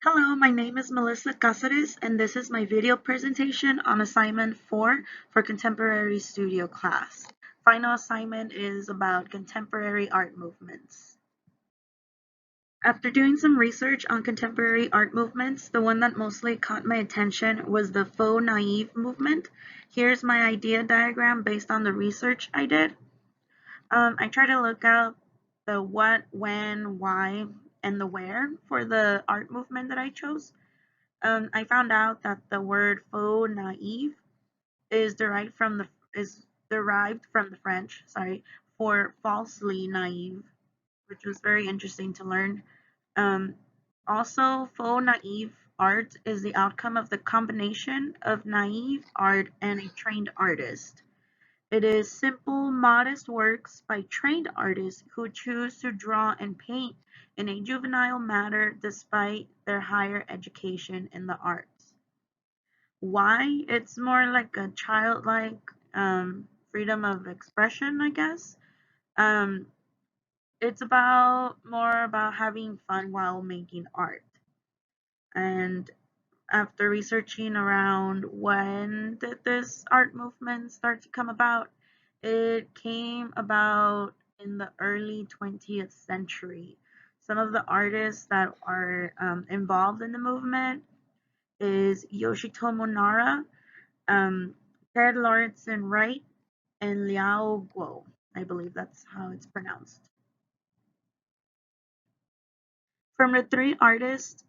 Hello, my name is Melissa Cáceres, and this is my video presentation on assignment 4 for contemporary studio class. Final assignment is about contemporary art movements. After doing some research on contemporary art movements, the one that mostly caught my attention was the faux naive movement. Here's my idea diagram based on the research I did. I tried to look up the what, when, why, and the where for the art movement that I chose. I found out that the word faux naive is derived from the French, for falsely naive, which was very interesting to learn. Um, Also, faux naive art is the outcome of the combination of naive art and a trained artist. It is simple, modest works by trained artists who choose to draw and paint in a juvenile manner despite their higher education in the arts. Why? It's more like a childlike freedom of expression, I guess. Um, it's more about having fun while making art. And after researching around when did this art movement start to come about, it came about in the early 20th century. Some of the artists that are involved in the movement is Yoshitomo Nara, um, Ted Lawrenson Wright, and Liao Guo. I believe that's how it's pronounced. From the three artists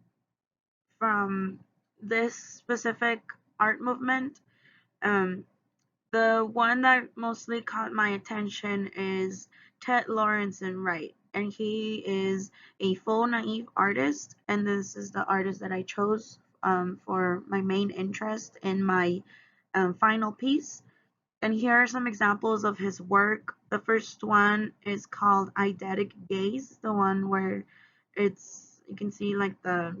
from this specific art movement, um, the one that mostly caught my attention is Ted Lawrenson Wright, and he is a faux naive artist, and this is the artist that I chose for my main interest in my final piece. And here are some examples of his work. The first one is called Eidetic Gaze, the one where you can see like the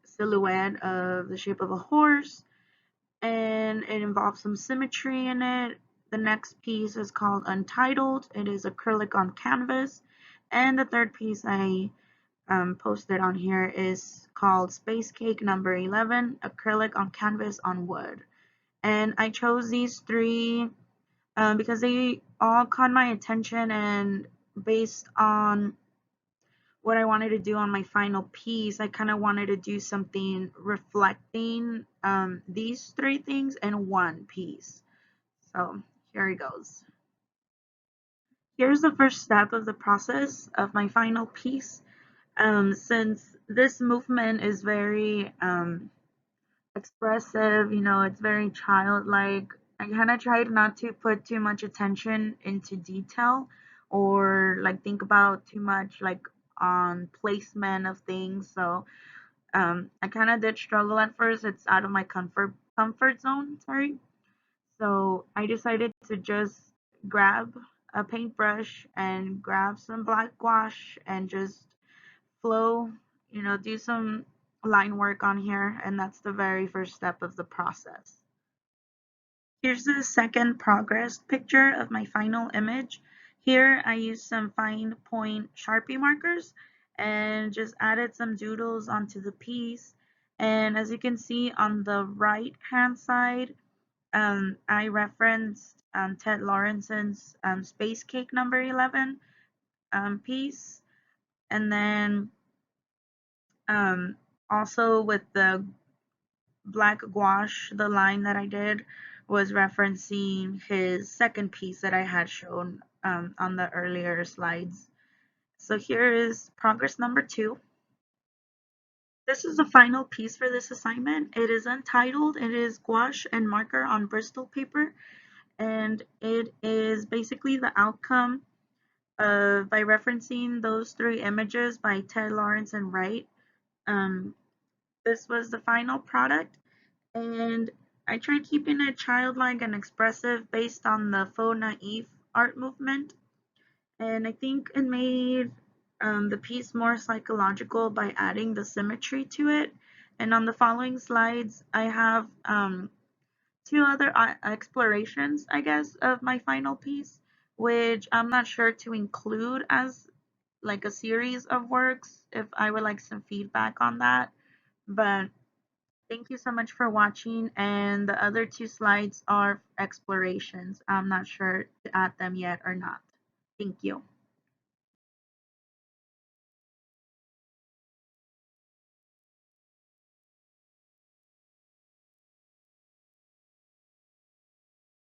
silhouette of the shape of a horse, and it involves some symmetry in it. The next piece is called Untitled. It is acrylic on canvas. And the third piece I posted on here is called Space Cake Number 11, acrylic on canvas on wood. And I chose these three because they all caught my attention, and based on what I wanted to do on my final piece, I kind of wanted to do something reflecting these three things in one piece. So here it goes. Here's the first step of the process of my final piece. Since this movement is very expressive, it's very childlike. I kind of tried not to put too much attention into detail or like think about too much like on placement of things. So I kind of did struggle at first. It's out of my comfort zone, sorry. So I decided to just grab a paintbrush and grab some black gouache and just flow, do some line work on here, and that's the very first step of the process. Here's the second progress picture of my final image. Here I used some fine point Sharpie markers and just added some doodles onto the piece. And as you can see on the right hand side, I referenced Ted Lawrenson's Space Cake Number 11 piece. And then also with the black gouache, the line that I did was referencing his second piece that I had shown on the earlier slides. So here is progress number 2. This is the final piece for this assignment. It is untitled. It is gouache and marker on Bristol paper, and it is basically the outcome of by referencing those three images by Ted Lawrenson Wright. This was the final product, and I tried keeping it childlike and expressive based on the faux naive art movement, and I think it made the piece more psychological by adding the symmetry to it. And on the following slides, I have two other explorations, I guess, of my final piece, which I'm not sure to include as like a series of works if I would like some feedback on that. But thank you so much for watching, and the other two slides are explorations. I'm not sure to add them yet or not. Thank you.